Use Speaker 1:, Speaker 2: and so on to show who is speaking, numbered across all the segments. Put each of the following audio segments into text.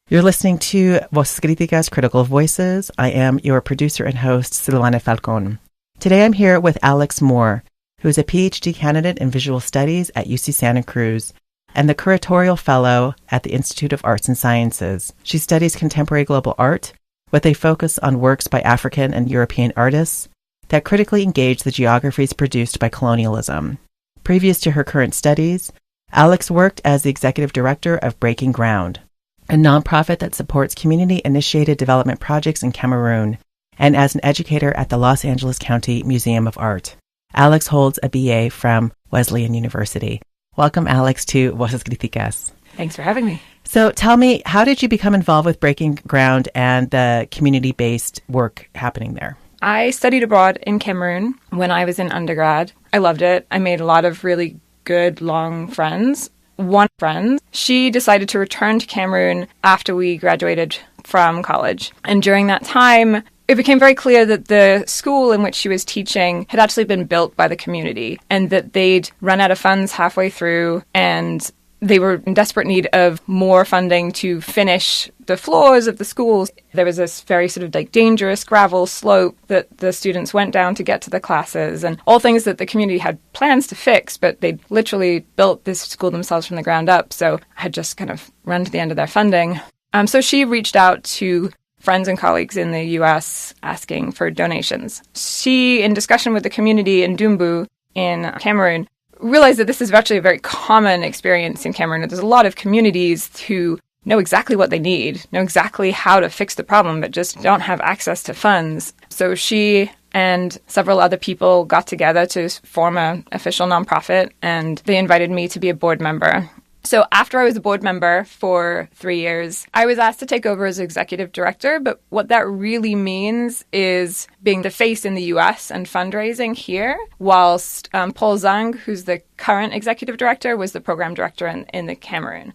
Speaker 1: You're listening to Voces, Críticas, Critical Voices. I am your producer and host, Silvana Falcon. Today I'm here with Alex Moore, who is a PhD candidate in Visual Studies at UC Santa Cruz and the Curatorial Fellow at the Institute of Arts and Sciences. She studies contemporary global art with a focus on works by African and European artists that critically engage the geographies produced by colonialism. Previous to her current studies, Alex worked as the executive director of Breaking Ground, a nonprofit that supports community-initiated development projects in Cameroon, and as an educator at the Los Angeles County Museum of Art. Alex holds a BA from Wesleyan University. Welcome, Alex, to Voces Críticas.
Speaker 2: Thanks for having me.
Speaker 1: So tell me, how did you become involved with Breaking Ground and the community-based work happening there?
Speaker 2: I studied abroad in Cameroon when I was in undergrad. I loved it. I made a lot of really good, long friends. One friend, she decided to return to Cameroon after we graduated from college. And during that time, it became very clear that the school in which she was teaching had actually been built by the community and that they'd run out of funds halfway through and they were in desperate need of more funding to finish the floors of the schools. There was this very sort of like dangerous gravel slope that the students went down to get to the classes and all things that the community had plans to fix, but they literally built this school themselves from the ground up. So I had just kind of run to the end of their funding. So she reached out to friends and colleagues in the US asking for donations. She, in discussion with the community in Dumbu in Cameroon, realized that this is actually a very common experience in Cameroon. There's a lot of communities who know exactly what they need, know exactly how to fix the problem, but just don't have access to funds. So she and several other people got together to form an official nonprofit, and they invited me to be a board member. So after I was a board member for 3 years, I was asked to take over as executive director. But what that really means is being the face in the US and fundraising here, whilst Paul Zhang, who's the current executive director, was the program director in the Cameroon.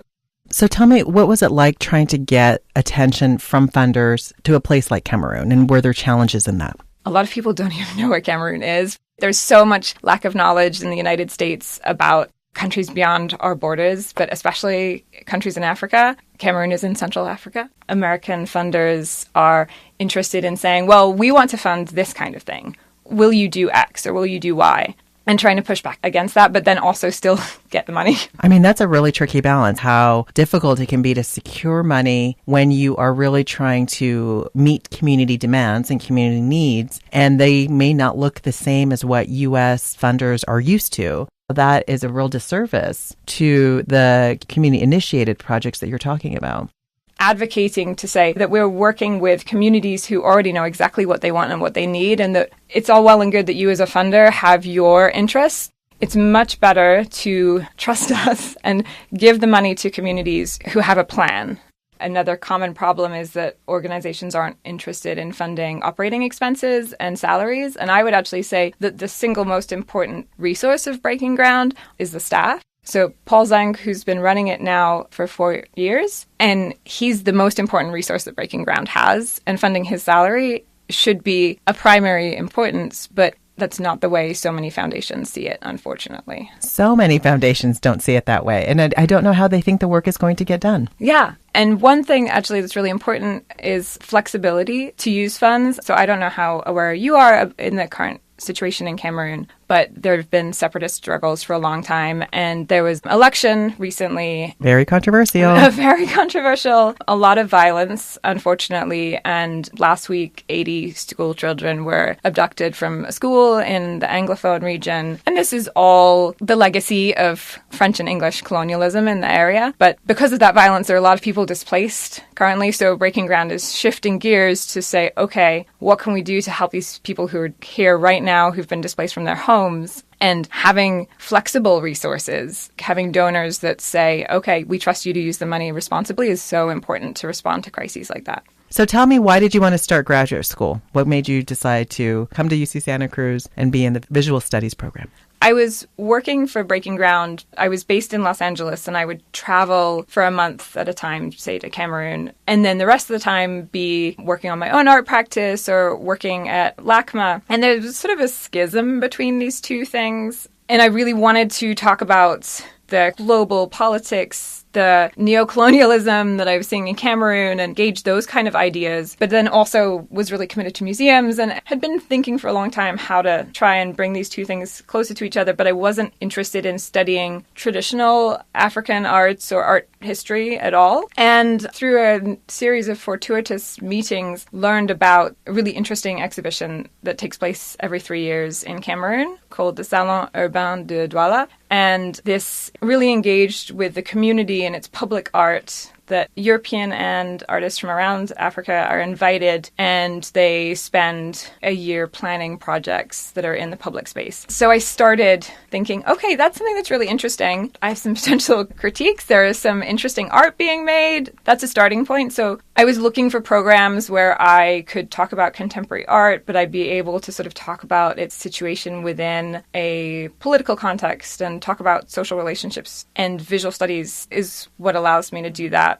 Speaker 1: So tell me, what was it like trying to get attention from funders to a place like Cameroon, and were there challenges in that?
Speaker 2: A lot of people don't even know where Cameroon is. There's so much lack of knowledge in the United States about countries beyond our borders, but especially countries in Africa. Cameroon is in Central Africa. American funders are interested in saying, well, we want to fund this kind of thing. Will you do X or will you do Y? And trying to push back against that, but then also still get the money.
Speaker 1: I mean, that's a really tricky balance, how difficult it can be to secure money when you are really trying to meet community demands and community needs, and they may not look the same as what U.S. funders are used to. That is a real disservice to the community-initiated projects that you're talking about.
Speaker 2: Advocating to say that we're working with communities who already know exactly what they want and what they need, and that it's all well and good that you as a funder have your interests. It's much better to trust us and give the money to communities who have a plan. Another common problem is that organizations aren't interested in funding operating expenses and salaries. And I would actually say that the single most important resource of Breaking Ground is the staff. So Paul Zhang, who's been running it now for 4 years, and he's the most important resource that Breaking Ground has, and funding his salary should be a primary importance, but that's not the way so many foundations see it, unfortunately.
Speaker 1: So many foundations don't see it that way. And I don't know how they think the work is going to get done.
Speaker 2: Yeah. And one thing actually that's really important is flexibility to use funds. So I don't know how aware you are in the current situation in Cameroon, but there have been separatist struggles for a long time. And there was an election recently.
Speaker 1: Very controversial.
Speaker 2: Very controversial. A lot of violence, unfortunately. And last week, 80 school children were abducted from a school in the Anglophone region. And this is all the legacy of French and English colonialism in the area. But because of that violence, there are a lot of people displaced currently. So Breaking Ground is shifting gears to say, okay, what can we do to help these people who are here right now, who've been displaced from their homes, and having flexible resources, having donors that say, okay, we trust you to use the money responsibly is so important to respond to crises like that.
Speaker 1: So tell me, why did you want to start graduate school? What made you decide to come to UC Santa Cruz and be in the Visual Studies program?
Speaker 2: I was working for Breaking Ground. I was based in Los Angeles, and I would travel for a month at a time, say to Cameroon, and then the rest of the time be working on my own art practice or working at LACMA. And there was sort of a schism between these two things. And I really wanted to talk about the global politics, the neocolonialism that I was seeing in Cameroon, and engaged those kind of ideas, but then also was really committed to museums and had been thinking for a long time how to try and bring these two things closer to each other, but I wasn't interested in studying traditional African arts or art history at all. And through a series of fortuitous meetings, learned about a really interesting exhibition that takes place every 3 years in Cameroon called the Salon Urbain de Douala. And this really engaged with the community and its public art, that European and artists from around Africa are invited, and they spend a year planning projects that are in the public space. So I started thinking, okay, that's something that's really interesting. I have some potential critiques. There is some interesting art being made. That's a starting point. So I was looking for programs where I could talk about contemporary art, but I'd be able to sort of talk about its situation within a political context and talk about social relationships. And visual studies is what allows me to do that.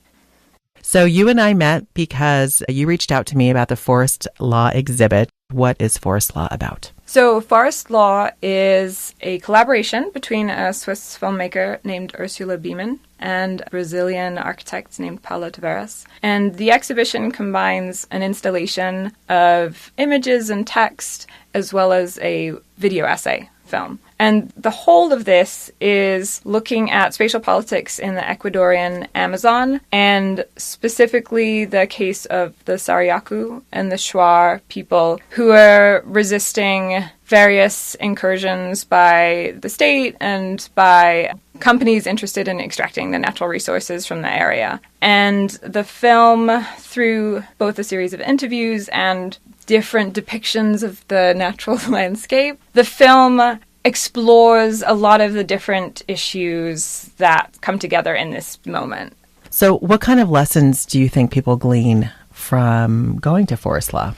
Speaker 1: So you and I met because you reached out to me about the Forest Law exhibit. What is Forest Law about?
Speaker 2: So Forest Law is a collaboration between a Swiss filmmaker named Ursula Beeman and a Brazilian architect named Paulo Tavares. And the exhibition combines an installation of images and text as well as a video essay film. And the whole of this is looking at spatial politics in the Ecuadorian Amazon, and specifically the case of the Sariaku and the Shuar people who are resisting various incursions by the state and by companies interested in extracting the natural resources from the area. And the film, through both a series of interviews and different depictions of the natural landscape, the film explores a lot of the different issues that come together in this moment.
Speaker 1: So what kind of lessons do you think people glean from going to Forest Law?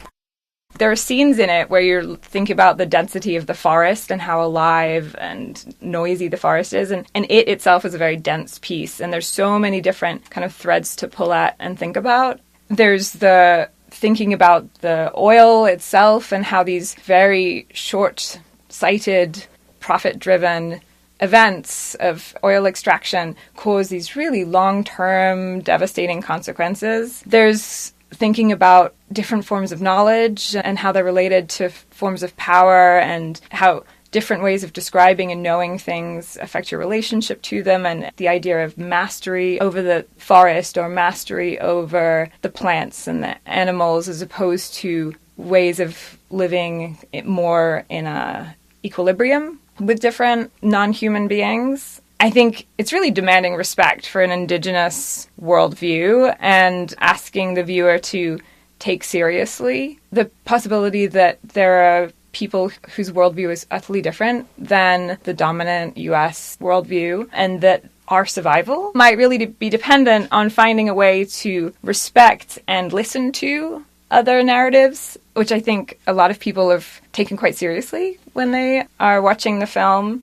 Speaker 2: There are scenes in it where you're thinking about the density of the forest and how alive and noisy the forest is. And it itself is a very dense piece. And there's so many different kind of threads to pull at and think about. There's the thinking about the oil itself and how these very short-sighted, profit-driven events of oil extraction cause these really long-term devastating consequences. There's thinking about different forms of knowledge and how they're related to forms of power and how different ways of describing and knowing things affect your relationship to them, and the idea of mastery over the forest or mastery over the plants and the animals as opposed to ways of living more in a equilibrium with different non-human beings. I think it's really demanding respect for an indigenous worldview and asking the viewer to take seriously the possibility that there are people whose worldview is utterly different than the dominant US worldview, and that our survival might really be dependent on finding a way to respect and listen to other narratives, which I think a lot of people have taken quite seriously when they are watching the film.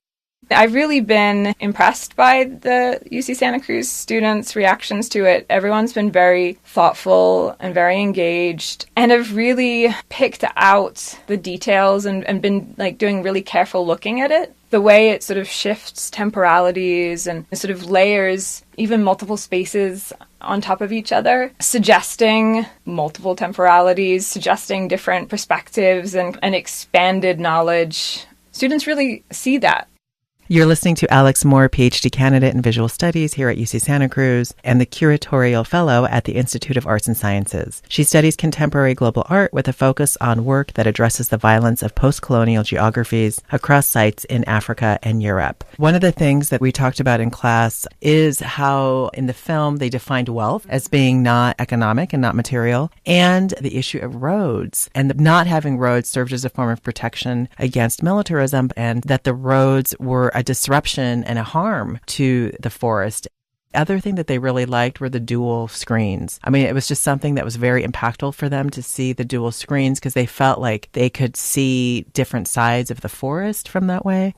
Speaker 2: I've really been impressed by the UC Santa Cruz students' reactions to it. Everyone's been very thoughtful and very engaged and have really picked out the details and been doing really careful looking at it. The way it sort of shifts temporalities and sort of layers even multiple spaces on top of each other, suggesting multiple temporalities, suggesting different perspectives and expanded knowledge. Students really see that.
Speaker 1: You're listening to Alex Moore, PhD candidate in visual studies here at UC Santa Cruz and the Curatorial Fellow at the Institute of Arts and Sciences. She studies contemporary global art with a focus on work that addresses the violence of post-colonial geographies across sites in Africa and Europe. One of the things that we talked about in class is how in the film they defined wealth as being not economic and not material, and the issue of roads. And not having roads served as a form of protection against militarism, and that the roads were a disruption and a harm to the forest. Other thing that they really liked were the dual screens. I mean, it was just something that was very impactful for them to see the dual screens because they felt like they could see different sides of the forest from that way.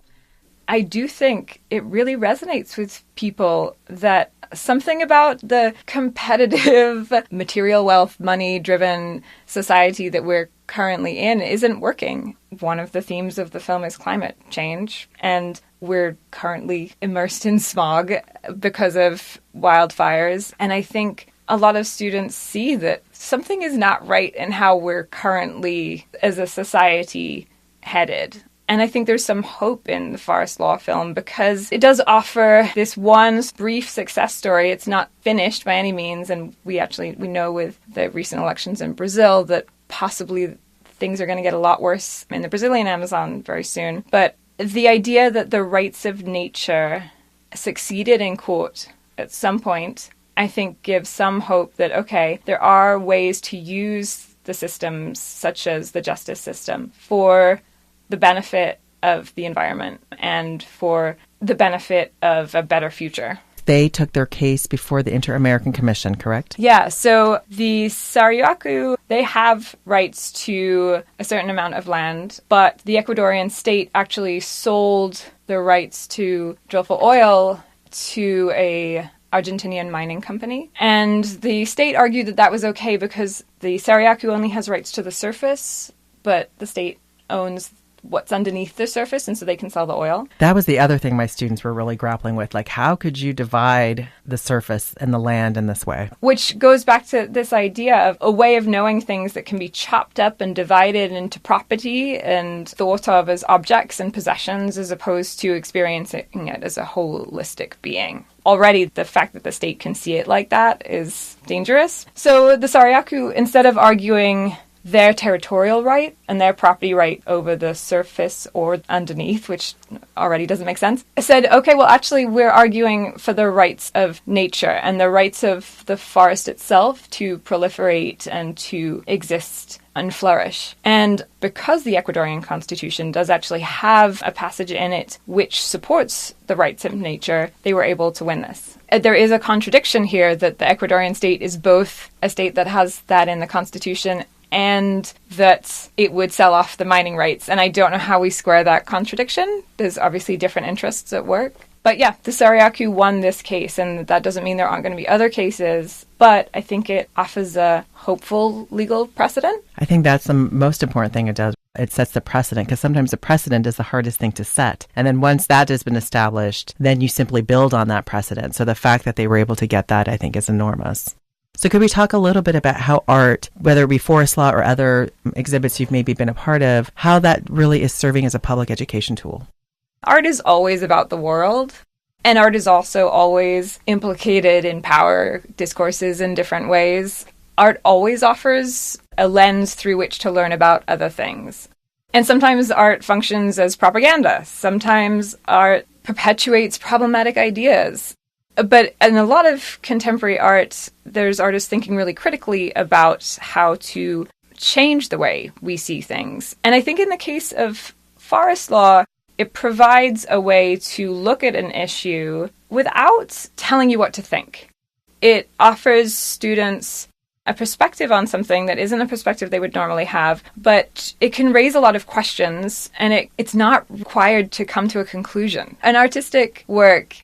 Speaker 2: I do think it really resonates with people that something about the competitive, material wealth, money-driven society that we're currently in isn't working. One of the themes of the film is climate change, and we're currently immersed in smog because of wildfires. And I think a lot of students see that something is not right in how we're currently, as a society, headed. And I think there's some hope in the forest law film because it does offer this one brief success story. It's not finished by any means. And we know with the recent elections in Brazil that possibly things are going to get a lot worse in the Brazilian Amazon very soon. But the idea that the rights of nature succeeded in court at some point, I think gives some hope that, okay, there are ways to use the systems, such as the justice system, for the benefit of the environment and for the benefit of a better future.
Speaker 1: They took their case before the Inter-American Commission, correct?
Speaker 2: Yeah, so the Sariaku, they have rights to a certain amount of land, but the Ecuadorian state actually sold the rights to drill for oil to a Argentinian mining company. And the state argued that that was okay because the Sariaku only has rights to the surface, but the state owns what's underneath the surface, and so they can sell the oil.
Speaker 1: That was the other thing my students were really grappling with. Like, how could you divide the surface and the land in this way?
Speaker 2: Which goes back to this idea of a way of knowing things that can be chopped up and divided into property and thought of as objects and possessions as opposed to experiencing it as a holistic being. Already, the fact that the state can see it like that is dangerous. So the Sariaku, instead of arguing their territorial right and their property right over the surface or underneath, which already doesn't make sense, said, okay, well, actually, we're arguing for the rights of nature and the rights of the forest itself to proliferate and to exist and flourish. And because the Ecuadorian Constitution does actually have a passage in it which supports the rights of nature, they were able to win this. There is a contradiction here that the Ecuadorian state is both a state that has that in the Constitution and that it would sell off the mining rights. And I don't know how we square that contradiction. There's obviously different interests at work. But yeah, the Sariaku won this case, and that doesn't mean there aren't going to be other cases, but I think it offers a hopeful legal precedent.
Speaker 1: I think that's the most important thing it does. It sets the precedent, because sometimes the precedent is the hardest thing to set. And then once that has been established, then you simply build on that precedent. So the fact that they were able to get that, I think, is enormous. So could we talk a little bit about how art, whether it be forest law or other exhibits you've maybe been a part of, how that really is serving as a public education tool?
Speaker 2: Art is always about the world, and art is also always implicated in power discourses in different ways. Art always offers a lens through which to learn about other things. And sometimes art functions as propaganda. Sometimes art perpetuates problematic ideas. But in a lot of contemporary art, there's artists thinking really critically about how to change the way we see things. And I think in the case of forest law, it provides a way to look at an issue without telling you what to think. It offers students a perspective on something that isn't a perspective they would normally have, but it can raise a lot of questions, and it's not required to come to a conclusion. An artistic work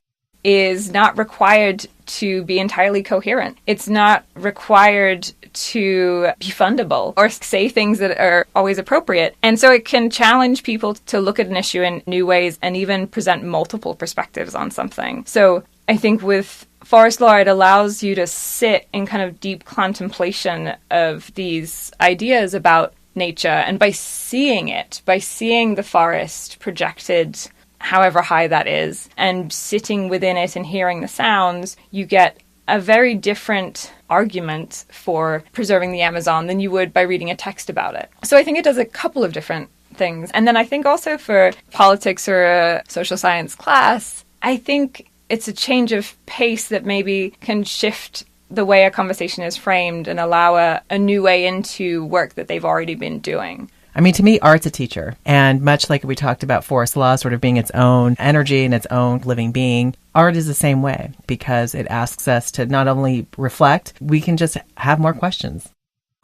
Speaker 2: is not required to be entirely coherent. It's not required to be fundable or say things that are always appropriate. And so it can challenge people to look at an issue in new ways and even present multiple perspectives on something. So I think with forest law, it allows you to sit in kind of deep contemplation of these ideas about nature. And by seeing it, by seeing the forest projected however high that is, and sitting within it and hearing the sounds, you get a very different argument for preserving the Amazon than you would by reading a text about it. So I think it does a couple of different things. And then I think also for politics or a social science class, I think it's a change of pace that maybe can shift the way a conversation is framed and allow a new way into work that they've already been doing.
Speaker 1: I mean, to me, art's a teacher. And much like we talked about forest law sort of being its own energy and its own living being, art is the same way because it asks us to not only reflect, we can just have more questions.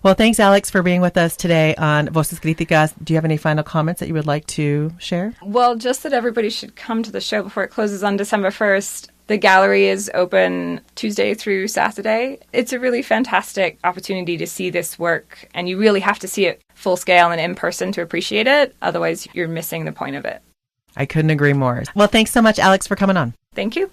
Speaker 1: Well, thanks, Alex, for being with us today on Voces, Críticas. Do you have any final comments that you would like to share?
Speaker 2: Well, just that everybody should come to the show before it closes on December 1st. The gallery is open Tuesday through Saturday. It's a really fantastic opportunity to see this work, and you really have to see it full scale and in person to appreciate it. Otherwise, you're missing the point of it.
Speaker 1: I couldn't agree more. Well, thanks so much, Alex, for coming on.
Speaker 2: Thank you.